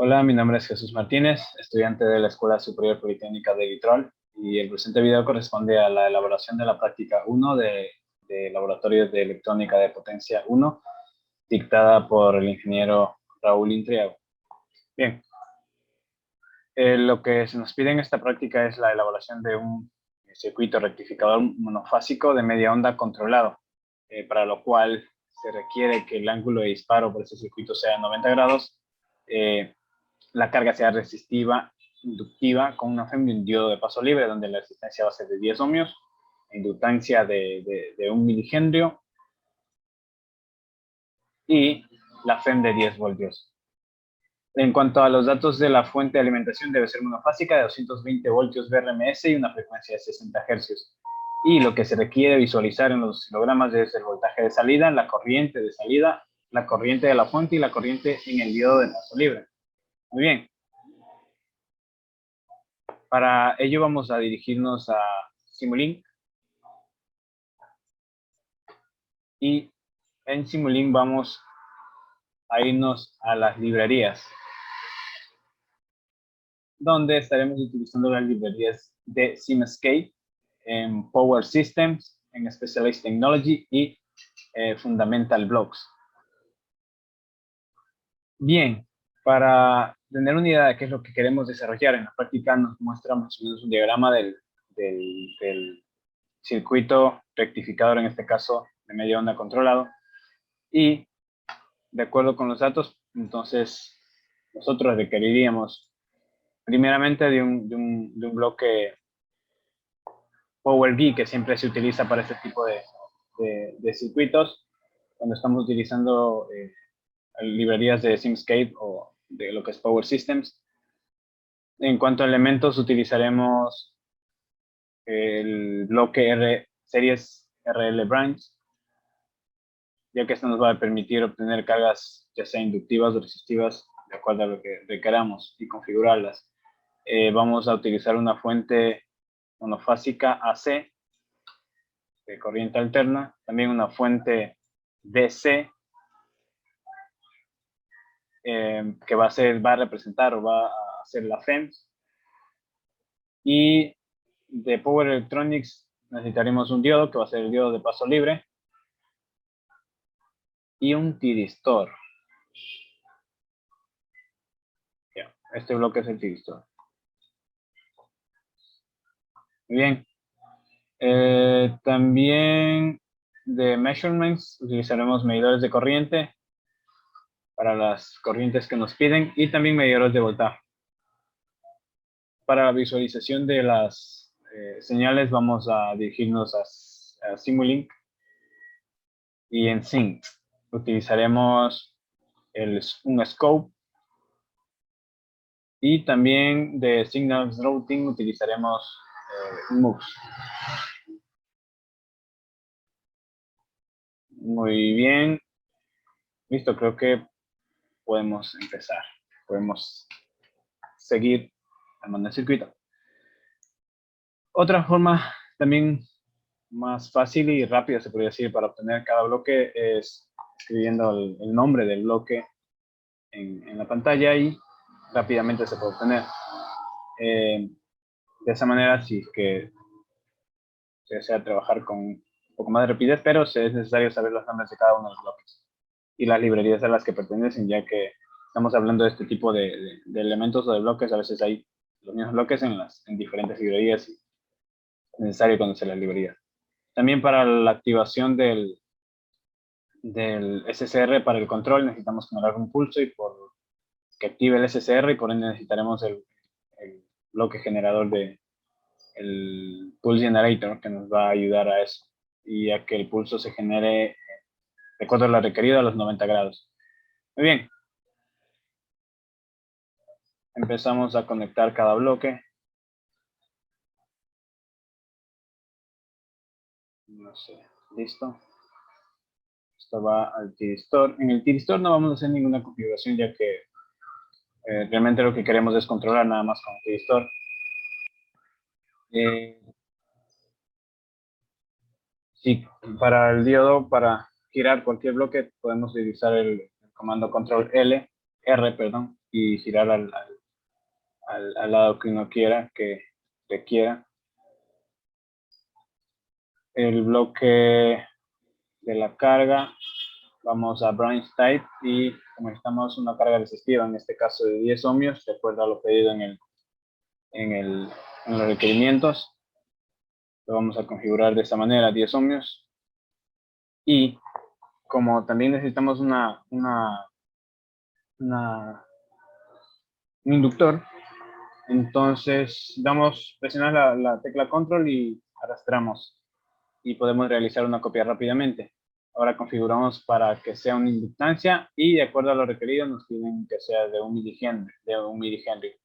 Hola, mi nombre es Jesús Martínez, estudiante de la Escuela Superior Politécnica de Vitrol, y el presente video corresponde a la elaboración de la práctica 1 de Laboratorio de Electrónica de Potencia 1, dictada por el ingeniero Raúl Intriago. Bien, lo que se nos pide en esta práctica es la elaboración de un circuito rectificador monofásico de media onda controlado, para lo cual se requiere que el ángulo de disparo por ese circuito sea 90 grados, la carga sea resistiva, inductiva, con una FEM de un diodo de paso libre, donde la resistencia va a ser de 10 ohmios, inductancia de 1 milihenrio y la FEM de 10 voltios. En cuanto a los datos de la fuente de alimentación, debe ser monofásica de 220 voltios BRMS y una frecuencia de 60 Hz. Y lo que se requiere visualizar en los oscilogramas es el voltaje de salida, la corriente de salida, la corriente de la fuente y la corriente en el diodo de paso libre. Muy bien. Para ello vamos a dirigirnos a Simulink. Y en Simulink vamos a irnos a las librerías, donde estaremos utilizando las librerías de Simscape, en Power Systems, en Specialized Technology y Fundamental Blocks. Bien, para tener una idea de qué es lo que queremos desarrollar en la práctica, nos muestra más o menos un diagrama del circuito rectificador, en este caso de media onda controlado, y de acuerdo con los datos, entonces nosotros requeriríamos primeramente de un bloque PowerGui, que siempre se utiliza para este tipo de circuitos, cuando estamos utilizando librerías de Simscape o de lo que es Power Systems. En cuanto a elementos, utilizaremos el bloque R series RL Branch, ya que esto nos va a permitir obtener cargas ya sea inductivas o resistivas de acuerdo a lo que requeramos y configurarlas. Vamos a utilizar una fuente monofásica AC de corriente alterna, también una fuente DC que va a representar o va a hacer la FEMS. Y de Power Electronics necesitaremos un diodo que va a ser el diodo de paso libre y un tiristor. Este bloque es el tiristor. Muy bien. También de measurements utilizaremos medidores de corriente para las corrientes que nos piden y también medidores de voltaje. Para la visualización de las señales vamos a dirigirnos a Simulink, y en Sync utilizaremos un scope, y también de Signals Routing utilizaremos MUX. Muy bien. Listo, creo que podemos empezar. Podemos seguir armando el circuito. Otra forma también más fácil y rápida, se podría decir, para obtener cada bloque es escribiendo el nombre del bloque en la pantalla y rápidamente se puede obtener. De esa manera, si es que se desea trabajar con un poco más de rapidez, pero es necesario saber los nombres de cada uno de los bloques y las librerías a las que pertenecen, ya que estamos hablando de este tipo de elementos o de bloques. A veces hay los mismos bloques en diferentes librerías y es necesario conocer las librerías. También para la activación del SSR para el control necesitamos generar un pulso y por que active el SSR, y por ende necesitaremos el bloque generador el Pulse Generator, que nos va a ayudar a eso, y a que el pulso se genere de acuerdo a lo requerido a los 90 grados. Muy bien. Empezamos a conectar cada bloque. No sé, listo. Esto va al tiristor. En el tiristor no vamos a hacer ninguna configuración, ya que realmente lo que queremos es controlar nada más con el tiristor. Sí, para el diodo, para girar cualquier bloque, podemos utilizar el comando control R, y girar al lado que uno quiera, que requiera. El bloque de la carga, vamos a branch type y como necesitamos una carga resistiva, en este caso de 10 ohmios, de acuerdo a lo pedido en los requerimientos, lo vamos a configurar de esta manera, 10 ohmios. Y como también necesitamos un inductor, entonces presionamos la tecla control y arrastramos y podemos realizar una copia rápidamente. Ahora configuramos para que sea una inductancia y de acuerdo a lo requerido nos piden que sea de 1 milihenry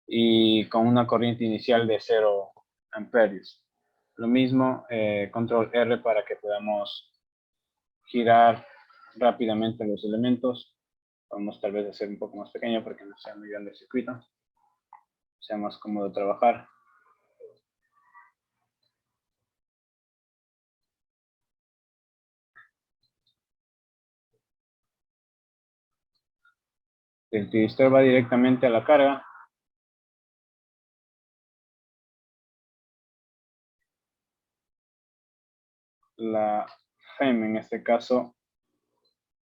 y con una corriente inicial de 0 amperios. Lo mismo, control R para que podamos girar rápidamente los elementos. Vamos tal vez a hacer un poco más pequeño para que no sea muy grande el circuito, sea más cómodo trabajar. El tristor va directamente a la carga. La FEM en este caso,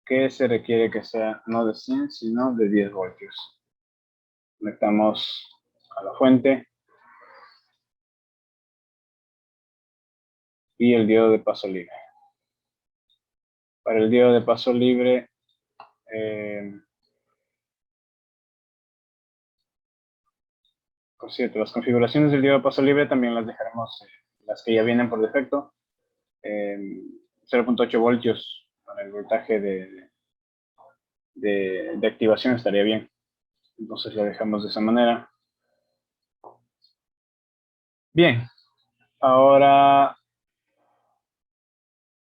que se requiere que sea no de 100, sino de 10 voltios. Conectamos a la fuente y el diodo de paso libre. Para el diodo de paso libre, por cierto, las configuraciones del diodo de paso libre también las dejaremos, las que ya vienen por defecto. 0.8 voltios para el voltaje de activación estaría bien. Entonces lo dejamos de esa manera. Bien, ahora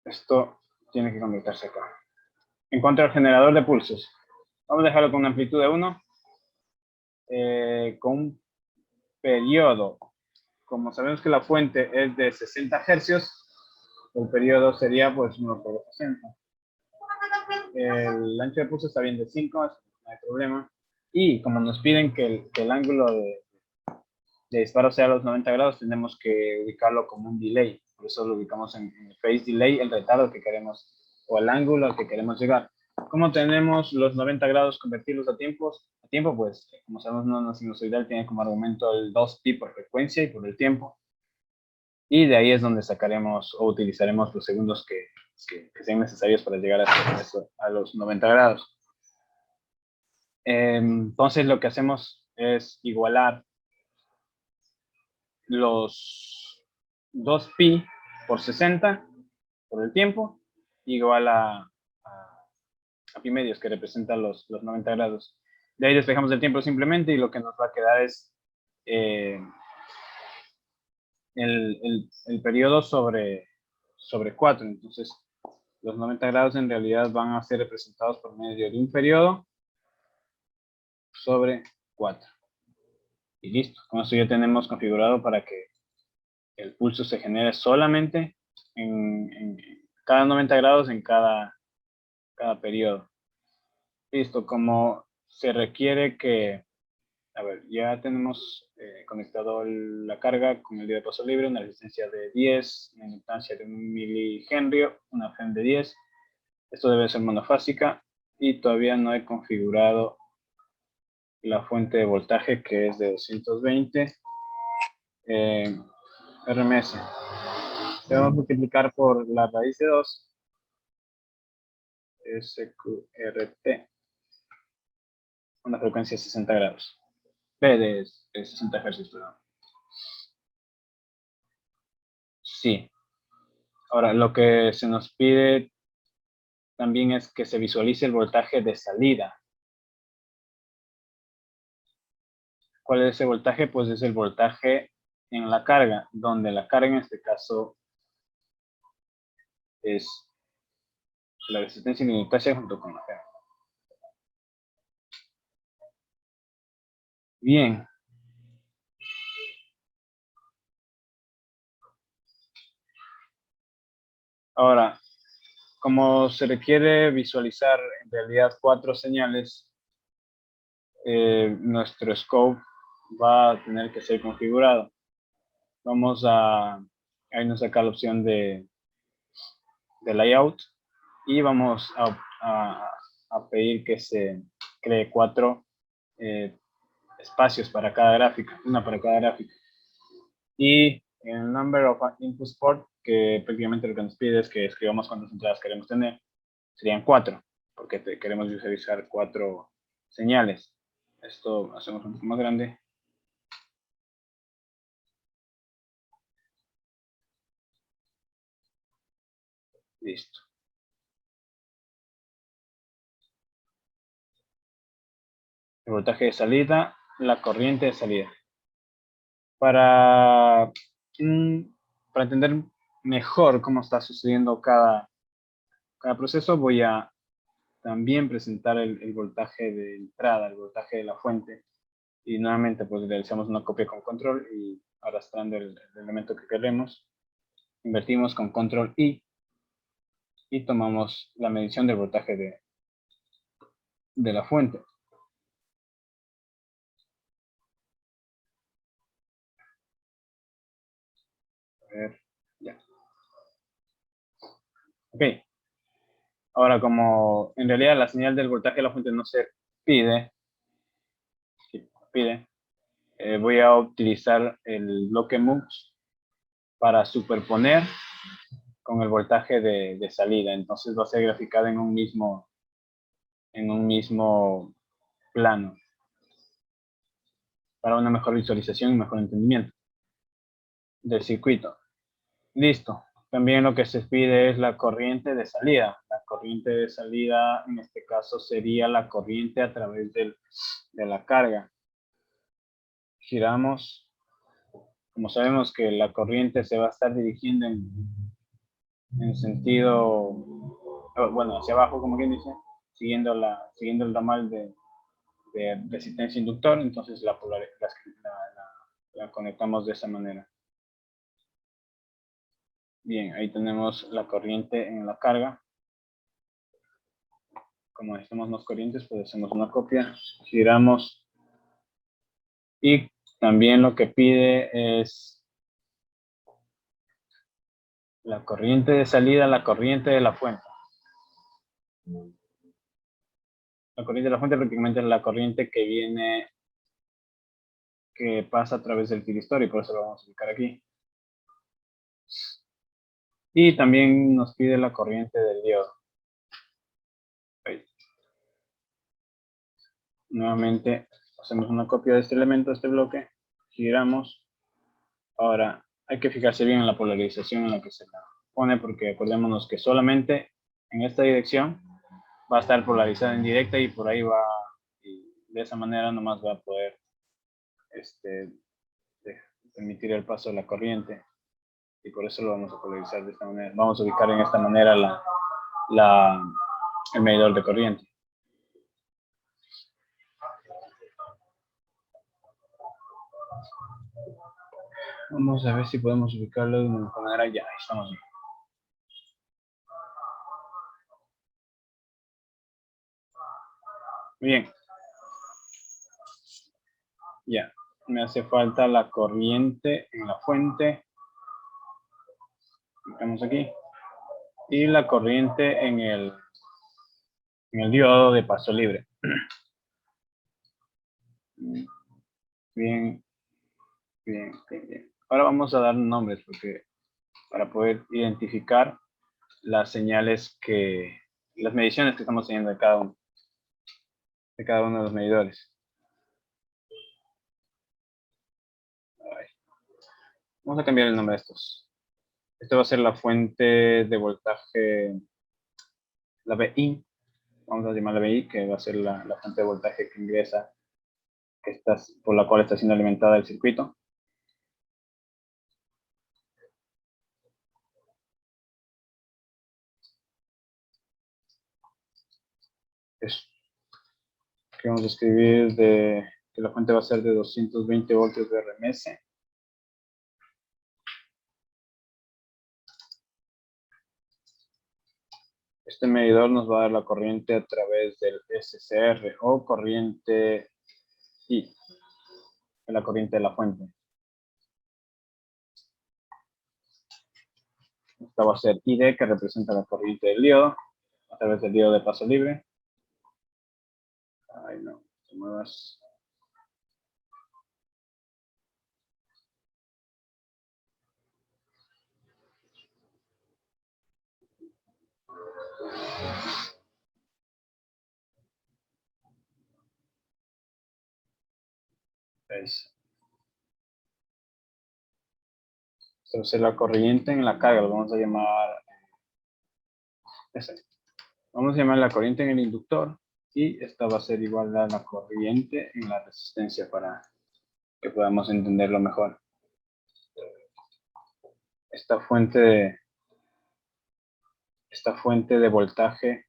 esto tiene que conectarse acá. En cuanto al generador de pulsos, vamos a dejarlo con una amplitud de 1, con un periodo. Como sabemos que la fuente es de 60 hercios, el periodo sería pues 1 por 60. El ancho de pulso está bien de 5, no hay problema. Y como nos piden que el ángulo de disparo sea a los 90 grados, tenemos que ubicarlo como un delay. Por eso lo ubicamos en el phase delay, el retardo que queremos, o el ángulo al que queremos llegar. ¿Cómo tenemos los 90 grados convertirlos a tiempo? Pues, como sabemos, una sinusoidal tiene como argumento el 2pi por frecuencia y por el tiempo. Y de ahí es donde sacaremos o utilizaremos los segundos que sean necesarios para llegar a los 90 grados. Entonces, lo que hacemos es igualar los 2pi por 60 por el tiempo, igual a pi medios, que representa los 90 grados. De ahí despejamos el tiempo simplemente y lo que nos va a quedar es el periodo sobre 4. Entonces, los 90 grados en realidad van a ser representados por medio de un periodo sobre 4. Y listo. Con esto ya tenemos configurado para que el pulso se genere solamente en cada 90 grados en cada periodo. Listo. Como se requiere que, a ver, ya tenemos conectado la carga con el diodo de paso libre, una resistencia de 10, una inductancia de 1 milihenry, una FEM de 10. Esto debe ser monofásica y todavía no he configurado la fuente de voltaje, que es de 220 RMS. Debemos multiplicar por la raíz de 2, SQRT, una frecuencia de 60 grados. De 60 Hz, perdón. Sí. Ahora, lo que se nos pide también es que se visualice el voltaje de salida. ¿Cuál es ese voltaje? Pues es el voltaje en la carga, donde la carga en este caso es la resistencia y la inductancia junto con la FEM. Bien. Ahora, como se requiere visualizar en realidad 4 señales, nuestro scope va a tener que ser configurado. Vamos a irnos acá a la opción de layout y vamos a pedir que se cree 4 espacios para cada gráfica, una para cada gráfica. Y el number of input port, que prácticamente lo que nos pide es que escribamos cuántas entradas queremos tener, serían 4, porque queremos visualizar 4 señales. Esto hacemos un poco más grande. Listo. El voltaje de salida, la corriente de salida. Para entender mejor cómo está sucediendo cada proceso, voy a también presentar el voltaje de entrada, el voltaje de la fuente. Y nuevamente pues realizamos una copia con control y arrastrando el elemento que queremos. Invertimos con control I y tomamos la medición del voltaje de la fuente. A ver, ya. Ok. Ahora, como en realidad la señal del voltaje de la fuente no se pide, voy a utilizar el bloque MUX para superponer con el voltaje de salida. Entonces va a ser graficada en un mismo plano para una mejor visualización y mejor entendimiento del circuito. Listo. También lo que se pide es la corriente de salida. La corriente de salida en este caso sería la corriente a través de la carga. Giramos. Como sabemos que la corriente se va a estar dirigiendo en sentido, bueno, hacia abajo, como quien dice, siguiendo el ramal de resistencia inductor, entonces la conectamos de esa manera. Bien, ahí tenemos la corriente en la carga. Como necesitamos más corrientes, pues hacemos una copia, giramos y también lo que pide es la corriente de salida, la corriente de la fuente. La corriente de la fuente prácticamente es la corriente que pasa a través del tiristor y por eso lo vamos a ubicar aquí. Y también nos pide la corriente del diodo. Ahí. Nuevamente hacemos una copia de este elemento, de este bloque, giramos. Ahora hay que fijarse bien en la polarización en la que se la pone, porque acordémonos que solamente en esta dirección va a estar polarizada en directa y por ahí va, y de esa manera nomás va a poder permitir el paso de la corriente. Y por eso lo vamos a polarizar de esta manera. Vamos a ubicar en esta manera el medidor de corriente. Vamos a ver si podemos ubicarlo de una mejor manera. Ya, ahí estamos bien. Bien. Ya. Me hace falta la corriente en la fuente. Estamos aquí. Y la corriente en el diodo de paso libre. Bien, bien, bien, bien. Ahora vamos a dar nombres para poder identificar las señales las mediciones que estamos teniendo de cada uno de los medidores. Vamos a cambiar el nombre de estos. Esto va a ser la fuente de voltaje, la BI. Vamos a llamarla BI, que va a ser la fuente de voltaje que ingresa, por la cual está siendo alimentada el circuito. Que vamos a escribir que la fuente va a ser de 220 voltios de RMS. Este medidor nos va a dar la corriente a través del SCR o corriente I, que es la corriente de la fuente. Esta va a ser ID, que representa la corriente del diodo, a través del diodo de paso libre. Ay, no, te muevas. ¿Veis? Esta va a ser la corriente en la carga, lo vamos a llamar ese. Vamos a llamar la corriente en el inductor y esta va a ser igual a la corriente en la resistencia para que podamos entenderlo mejor. Esta fuente de voltaje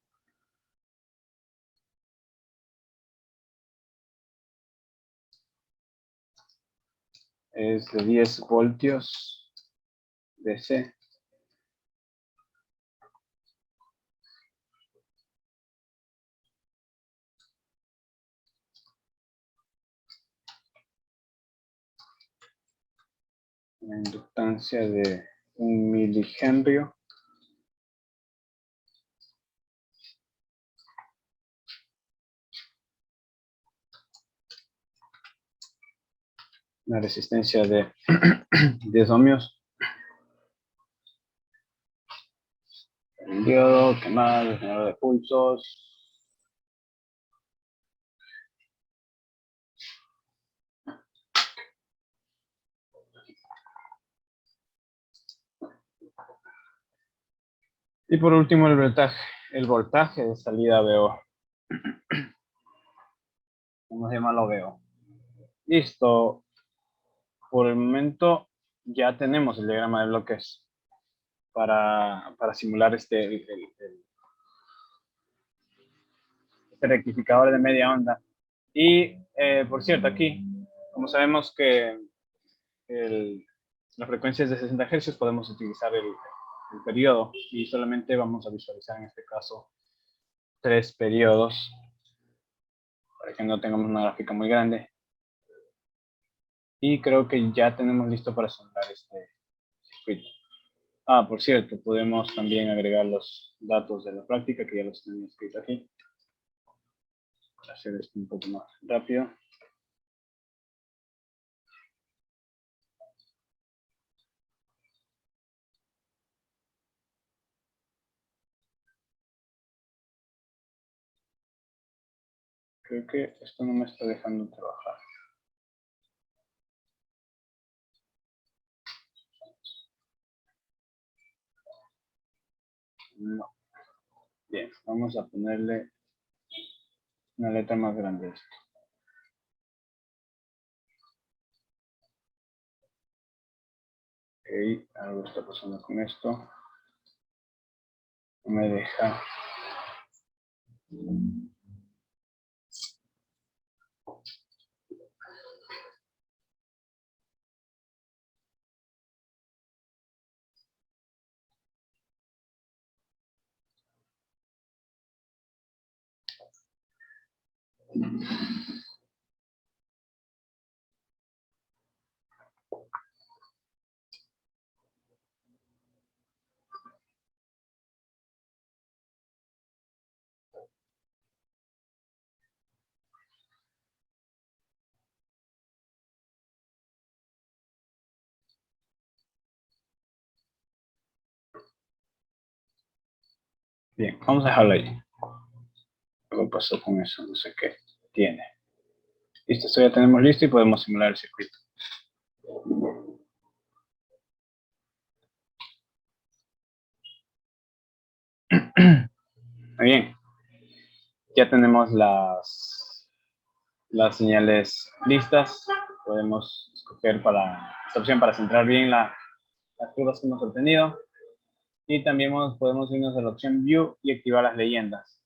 es de 10 voltios DC. Una inductancia de 1 milihenrio. Una resistencia de 10 ohmios. El diodo, ¿qué más? El generador de pulsos. Y por último el voltaje de salida VO. Vamos a llamarlo VO. Listo. Por el momento ya tenemos el diagrama de bloques para simular este rectificador de media onda. Y por cierto, aquí, como sabemos que las frecuencias de 60 Hz podemos utilizar el periodo y solamente vamos a visualizar en este caso 3 periodos para que no tengamos una gráfica muy grande. Y creo que ya tenemos listo para simular este circuito. Ah, por cierto, podemos también agregar los datos de la práctica que ya los tenía escritos aquí. Para hacer esto un poco más rápido. Creo que esto no me está dejando trabajar. No. Bien, vamos a ponerle una letra más grande a esto. Ok, algo está pasando con esto. No me deja. Bien, vamos a dejarlo ahí. Algo pasó con eso, no sé qué tiene. Listo, esto ya tenemos listo y podemos simular el circuito. Muy bien. Ya tenemos las señales listas. Podemos escoger para esta opción para centrar bien las curvas que hemos obtenido. Y también podemos irnos a la opción View y activar las leyendas.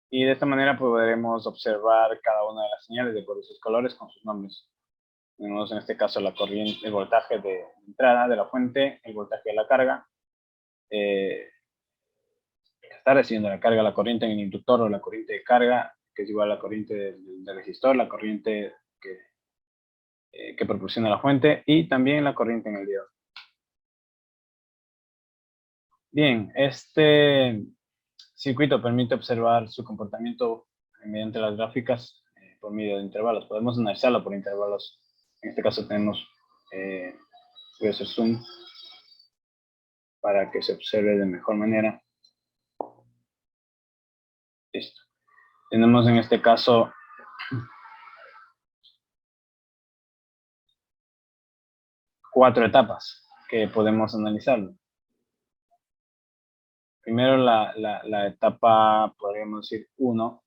Y de esta manera podremos observar cada una de las señales de acuerdo a sus colores con sus nombres. Tenemos en este caso la corriente, el voltaje de entrada de la fuente, el voltaje de la carga, que está recibiendo la corriente en el inductor o la corriente de carga, que es igual a la corriente del resistor, la corriente que proporciona la fuente y también la corriente en el diodo. Bien, este circuito permite observar su comportamiento mediante las gráficas por medio de intervalos. Podemos analizarlo por intervalos. En este caso tenemos, voy a hacer zoom para que se observe de mejor manera. Listo. Tenemos en este caso cuatro etapas que podemos analizarlo. Primero la etapa, podríamos decir, 1,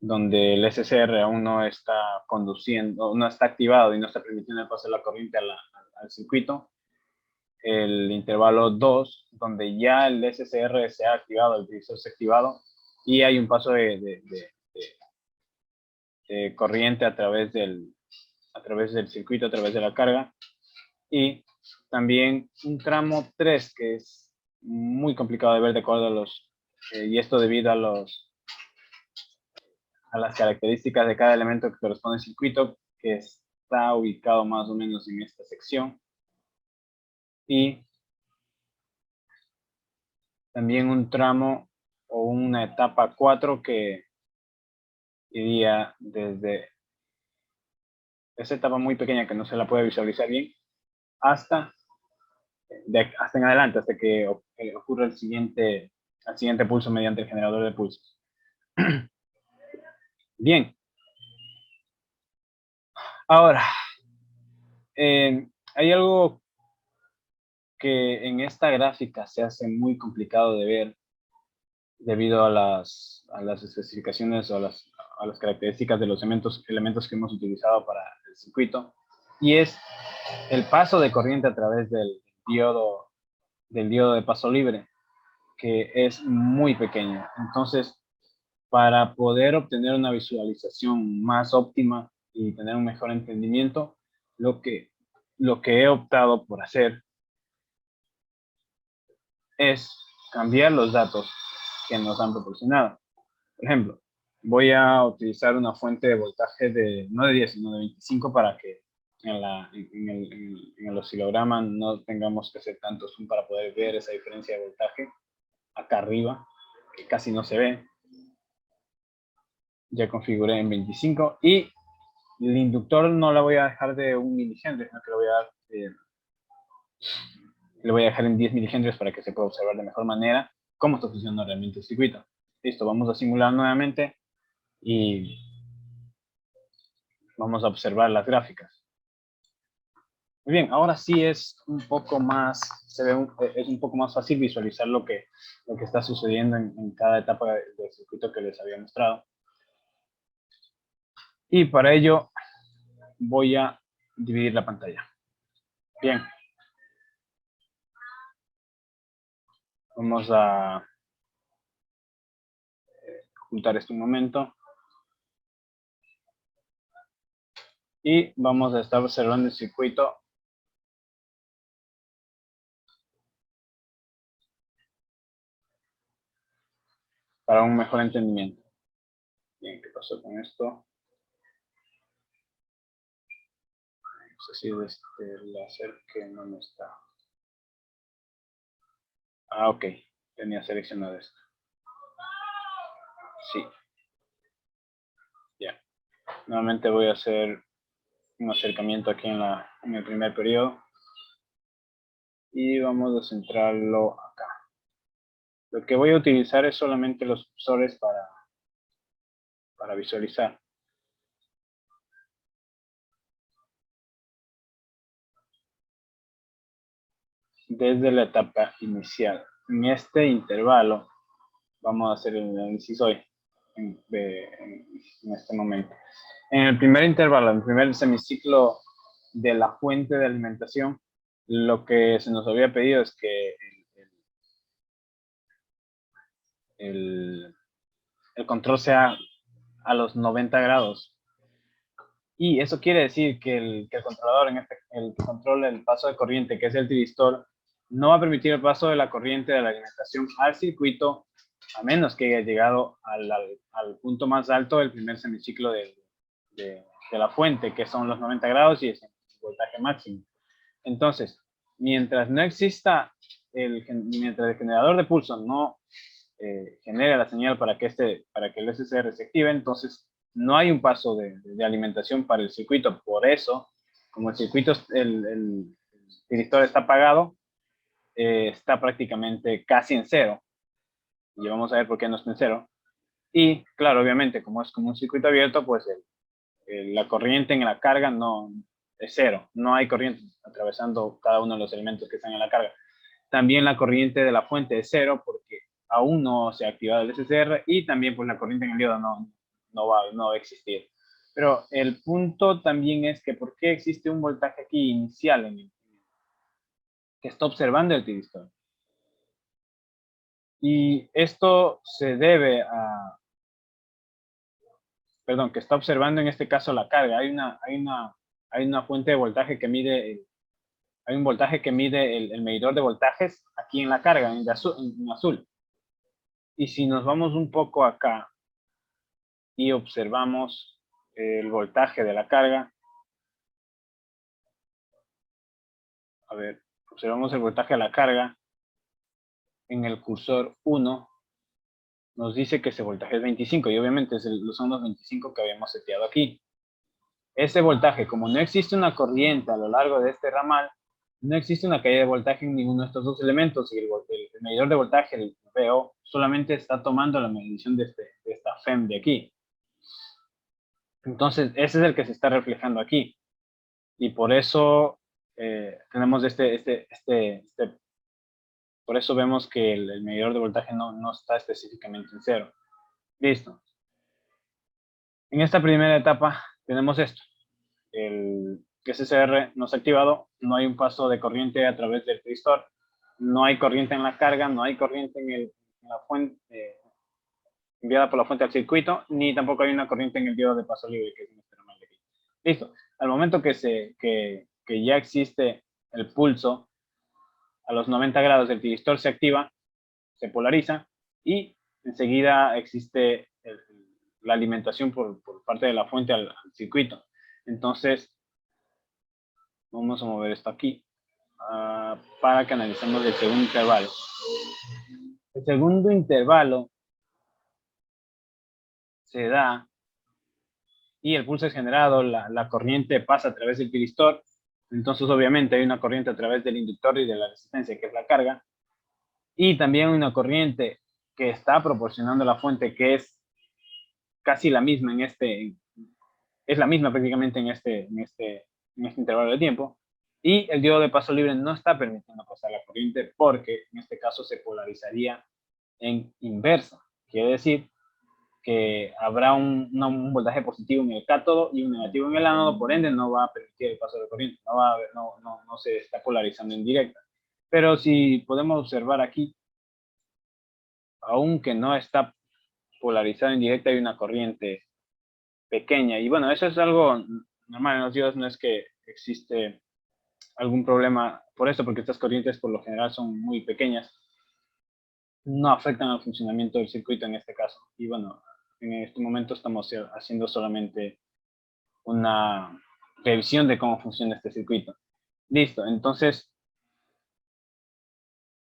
donde el SCR aún no está conduciendo, no está activado y no está permitiendo el paso de la corriente al circuito. El intervalo 2, donde ya el SCR se ha activado, el divisor se ha activado y hay un paso de corriente a través del circuito, a través de la carga. Y también un tramo 3, que es muy complicado de ver de acuerdo a los, y esto debido a las características de cada elemento que corresponde al circuito, que está ubicado más o menos en esta sección. Y también un tramo o una etapa 4 que iría desde esa etapa muy pequeña que no se la puede visualizar bien hasta en adelante, hasta que ocurra el siguiente pulso mediante el generador de pulsos. Bien. Ahora, hay algo que en esta gráfica se hace muy complicado de ver debido a las especificaciones o a las características de los elementos que hemos utilizado para el circuito, y es el paso de corriente a través del diodo de paso libre, que es muy pequeño. Entonces, para poder obtener una visualización más óptima y tener un mejor entendimiento, lo que he optado por hacer es cambiar los datos que nos han proporcionado. Por ejemplo, voy a utilizar una fuente de voltaje no de 10, sino de 25 para que en el oscilograma no tengamos que hacer tanto zoom para poder ver esa diferencia de voltaje acá arriba, que casi no se ve. Ya configuré en 25 y el inductor no la voy a dejar de 1 milihenry, sino que le voy a dejar en 10 milihenries para que se pueda observar de mejor manera cómo está funcionando realmente el circuito. Listo, vamos a simular nuevamente y vamos a observar las gráficas. Muy bien, ahora sí es un poco más, es un poco más fácil visualizar lo que está sucediendo en cada etapa del circuito que les había mostrado. Y para ello voy a dividir la pantalla. Bien. Vamos a ocultar esto un momento. Y vamos a estar observando el circuito para un mejor entendimiento. Bien, ¿qué pasó con esto? No sé si desde el láser que no me está. Ah, ok. Tenía seleccionado esto. Sí. Ya. Nuevamente voy a hacer un acercamiento aquí en el primer periodo. Y vamos a centrarlo acá. Lo que voy a utilizar es solamente los cursores para visualizar. Desde la etapa inicial. En este intervalo vamos a hacer el análisis hoy, en este momento. En el primer intervalo, en el primer semiciclo de la fuente de alimentación, lo que se nos había pedido es que el control sea a los 90 grados. Y eso quiere decir que el controlador, el que controla el paso de corriente, que es el tiristor, no va a permitir el paso de la corriente de la alimentación al circuito, a menos que haya llegado al punto más alto del primer semiciclo del de la fuente, que son los 90 grados y es el voltaje máximo. Entonces, mientras no exista, mientras el generador de pulso no genere la señal para que el SCR se active, entonces no hay un paso de alimentación para el circuito. Por eso, como el circuito, el tiristor está apagado, está prácticamente casi en cero. Y vamos a ver por qué no está en cero. Y claro, obviamente, como es como un circuito abierto, pues la corriente en la carga no es cero. No hay corriente atravesando cada uno de los elementos que están en la carga. También la corriente de la fuente es cero porque aún no se ha activado el SCR y también pues la corriente en el diodo no va a existir. Pero el punto también es que ¿por qué existe un voltaje aquí inicial que está observando el tiristor? Y esto se debe a, perdón, que está observando en este caso la carga. Hay una fuente de voltaje que mide, hay un voltaje que mide el medidor de voltajes aquí en la carga, en azul. Y si nos vamos un poco acá y observamos el voltaje de la carga, a ver, observamos el voltaje de la carga en el cursor 1, nos dice que ese voltaje es 25 y obviamente son los 25 que habíamos seteado aquí. Ese voltaje, como no existe una corriente a lo largo de este ramal, no existe una caída de voltaje en ninguno de estos dos elementos y el medidor de voltaje, el VO, solamente está tomando la medición de esta FEM de aquí. Entonces, ese es el que se está reflejando aquí. Y por eso tenemos por eso vemos que el medidor de voltaje no está específicamente en cero. Listo. En esta primera etapa tenemos esto. El SCR no se ha activado, no hay un paso de corriente a través del resistor, no hay corriente en la carga, no hay corriente en la fuente enviada por la fuente al circuito, ni tampoco hay una corriente en el diodo de paso libre, que es este normal de aquí. Listo. Al momento que ya existe el pulso, a los 90 grados el tiristor se activa, se polariza y enseguida existe la alimentación por parte de la fuente al circuito. Entonces, vamos a mover esto aquí para que analicemos el segundo intervalo. El segundo intervalo se da y el pulso es generado, la corriente pasa a través del tiristor, entonces obviamente hay una corriente a través del inductor y de la resistencia, que es la carga, y también una corriente que está proporcionando la fuente, que es casi la misma es la misma prácticamente en este intervalo de tiempo, y el diodo de paso libre no está permitiendo pasar la corriente porque en este caso se polarizaría en inversa. Quiere decir que habrá un voltaje positivo en el cátodo y un negativo en el ánodo, por ende no va a permitir el paso de corriente, no se está polarizando en directa. Pero si podemos observar aquí, aunque no está polarizado en directa, hay una corriente pequeña. Y bueno, eso es algo normal en los diodos, no es que existe algún problema por esto, porque estas corrientes por lo general son muy pequeñas, no afectan al funcionamiento del circuito en este caso. Y bueno, en este momento estamos haciendo solamente una revisión de cómo funciona este circuito. Listo, entonces,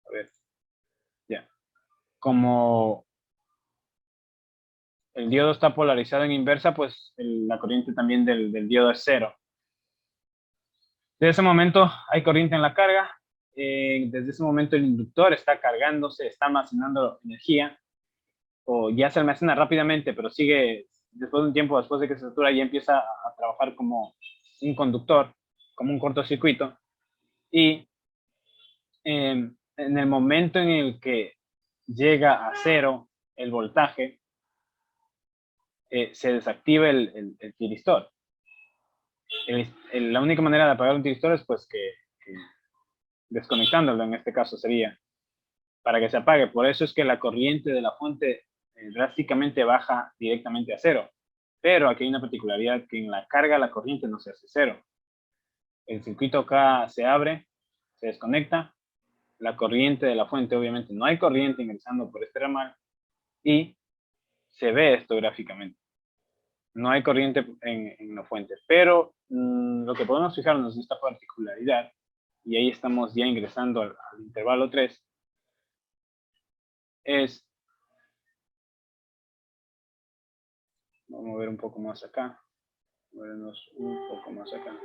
a ver, ya. Como el diodo está polarizado en inversa, pues la corriente también del diodo es cero. Desde ese momento hay corriente en la carga. Desde ese momento el inductor está cargándose, está almacenando energía, o ya se almacena rápidamente, pero sigue, después de un tiempo, después de que se satura, ya empieza a trabajar como un conductor, como un cortocircuito. Y en el momento en el que llega a cero el voltaje, se desactiva el tiristor. La única manera de apagar un tiristor es pues que desconectándolo, en este caso sería para que se apague. Por eso es que la corriente de la fuente drásticamente baja directamente a cero. Pero aquí hay una particularidad, que en la carga la corriente no se hace cero. El circuito acá se abre, se desconecta, la corriente de la fuente, obviamente no hay corriente ingresando por este ramal, y se ve esto gráficamente. no hay corriente en la fuente. Pero lo que podemos fijarnos en esta particularidad, y ahí estamos ya ingresando al intervalo 3, es, vamos a mover un poco más acá, movernos un poco más acá,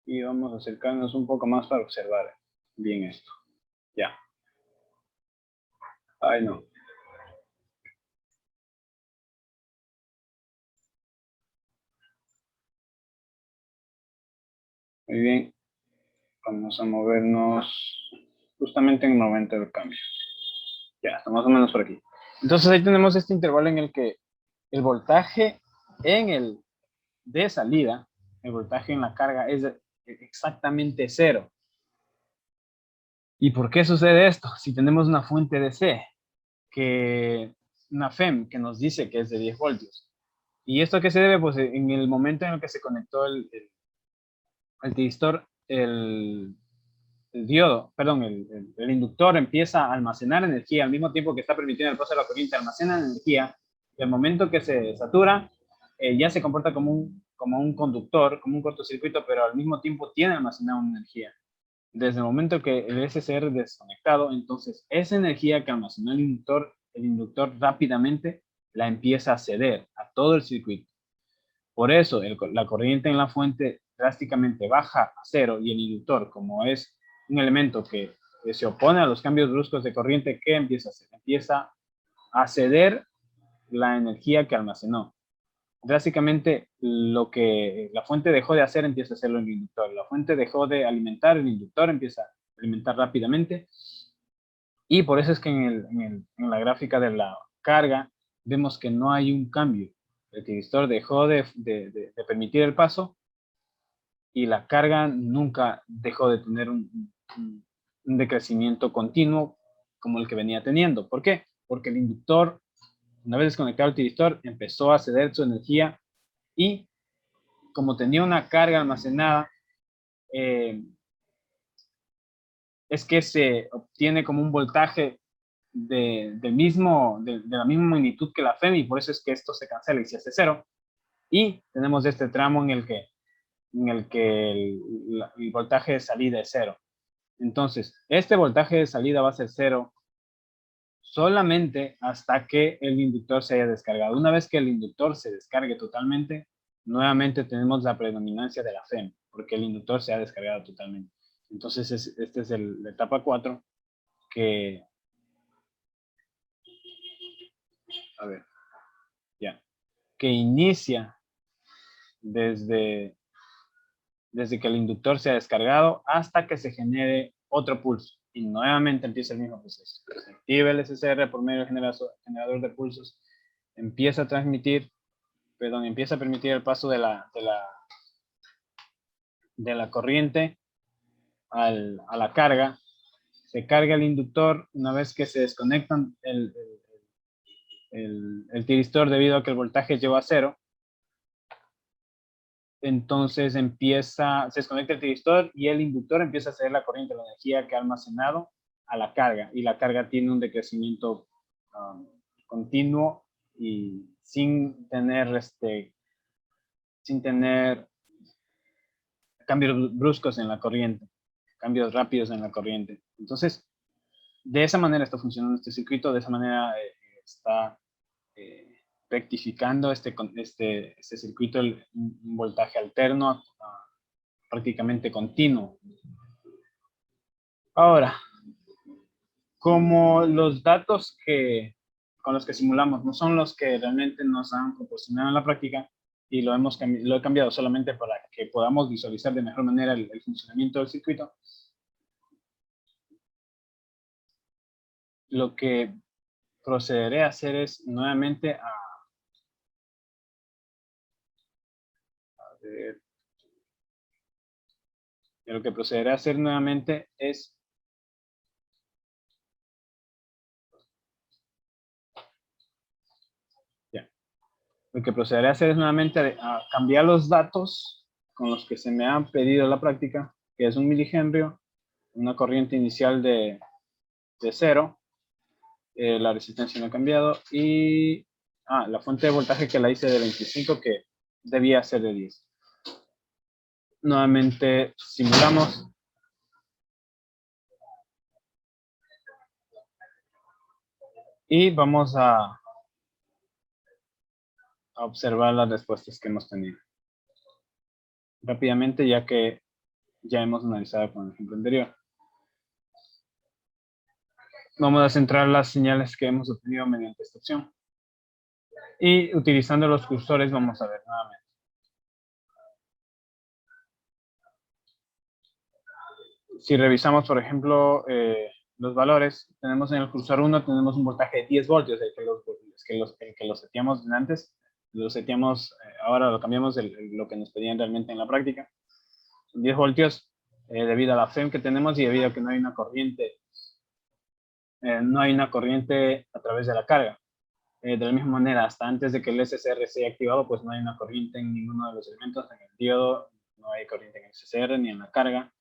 y vamos a acercarnos un poco más para observar bien esto. Ya. Ay, no. Muy bien. Vamos a movernos justamente en el momento del cambio. Ya, está más o menos por aquí. Entonces ahí tenemos este intervalo en el que el voltaje en el de salida, el voltaje en la carga es exactamente 0. ¿Y por qué sucede esto? Si tenemos una fuente DC, una FEM que nos dice que es de 10 voltios. ¿Y esto a qué se debe? Pues en el momento en el que se conectó el diodo, perdón, el inductor empieza a almacenar energía al mismo tiempo que está permitiendo el paso de la corriente, almacena energía, y al momento que se satura, ya se comporta como un conductor, como un cortocircuito, pero al mismo tiempo tiene almacenada una energía. Desde el momento que el SCR es desconectado, entonces esa energía que almacenó el inductor rápidamente la empieza a ceder a todo el circuito. Por eso la corriente en la fuente drásticamente baja a 0 y el inductor, como es un elemento que se opone a los cambios bruscos de corriente, ¿qué empieza a hacer? Empieza a ceder la energía que almacenó. Drásticamente lo que la fuente dejó de hacer empieza a hacerlo el inductor. La fuente dejó de alimentar, el inductor empieza a alimentar rápidamente. Y por eso es que en la gráfica de la carga vemos que no hay un cambio. El tensor dejó de permitir el paso y la carga nunca dejó de tener un decrecimiento continuo como el que venía teniendo. ¿Por qué? Porque el inductor, una vez desconectado el tensor, empezó a ceder su energía y como tenía una carga almacenada, es que se obtiene como un voltaje de la misma magnitud que la FEM, y por eso es que esto se cancela y se hace 0. Y tenemos este tramo en el que el voltaje de salida es 0. Entonces, este voltaje de salida va a ser 0 solamente hasta que el inductor se haya descargado. Una vez que el inductor se descargue totalmente, nuevamente tenemos la predominancia de la FEM, porque el inductor se ha descargado totalmente. Entonces, esta es la etapa 4 que... A ver, ya. Que inicia desde que el inductor se ha descargado hasta que se genere otro pulso. Y nuevamente empieza el mismo proceso. Se activa el SCR por medio del generador de pulsos, empieza a permitir el paso de la corriente a la carga. Se carga el inductor una vez que se desconectan el tiristor debido a que el voltaje llegó a 0. Entonces se desconecta el tiristor y el inductor empieza a ceder la corriente, la energía que ha almacenado a la carga, y la carga tiene un decrecimiento continuo y sin tener cambios bruscos en la corriente, cambios rápidos en la corriente. Entonces, de esa manera está funcionando este circuito, de esa manera está rectificando este circuito un voltaje alterno prácticamente continuo. Ahora, como los datos con los que simulamos no son los que realmente nos han proporcionado en la práctica, y lo he cambiado solamente para que podamos visualizar de mejor manera el funcionamiento del circuito, lo que procederé a hacer es nuevamente a ver, lo que procederé a hacer nuevamente es lo que procederé a hacer es nuevamente a cambiar los datos con los que se me han pedido la práctica, que es 1 milihenry, una corriente inicial de 0, la resistencia no ha cambiado, y la fuente de voltaje que la hice de 25 que debía ser de 10. Nuevamente simulamos. Y vamos a observar las respuestas que hemos tenido. Rápidamente, ya que ya hemos analizado con el ejemplo anterior. Vamos a centrar las señales que hemos obtenido mediante esta opción. Y utilizando los cursores vamos a ver nuevamente. Si revisamos, por ejemplo, los valores, tenemos en el cursor 1, tenemos un voltaje de 10 voltios, el que lo seteamos antes, lo seteamos, ahora lo cambiamos de lo que nos pedían realmente en la práctica. 10 voltios debido a la FEM que tenemos y debido a que no hay una corriente a través de la carga. De la misma manera, hasta antes de que el SCR sea activado, pues no hay una corriente en ninguno de los elementos, en el diodo, no hay corriente en el SCR ni en la carga.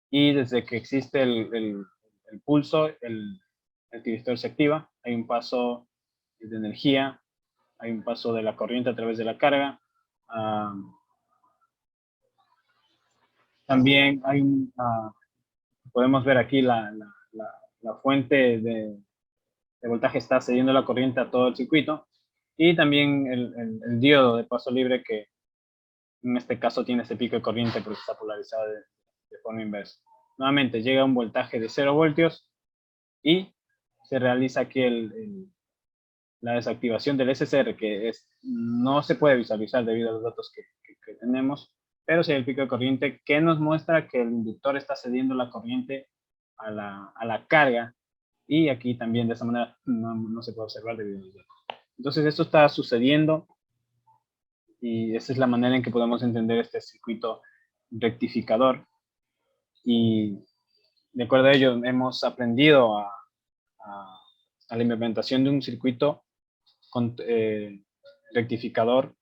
Y desde que existe el pulso, el activador se activa, hay un paso de energía, hay un paso de la corriente a través de la carga. También hay podemos ver aquí la fuente de voltaje está cediendo la corriente a todo el circuito, y también el diodo de paso libre, que en este caso tiene este pico de corriente porque está polarizado de forma inversa. Nuevamente llega un voltaje de 0 voltios y se realiza aquí la desactivación del SCR, que no se puede visualizar debido a los datos que tenemos, pero sí hay el pico de corriente que nos muestra que el inductor está cediendo la corriente a la carga, y aquí también de esa manera no se puede observar debido a los datos. Entonces esto está sucediendo y esa es la manera en que podemos entender este circuito rectificador, y de acuerdo a ello hemos aprendido a la implementación de un circuito rectificador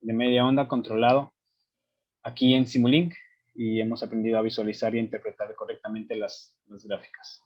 de media onda controlado aquí en Simulink, y hemos aprendido a visualizar y interpretar correctamente las gráficas.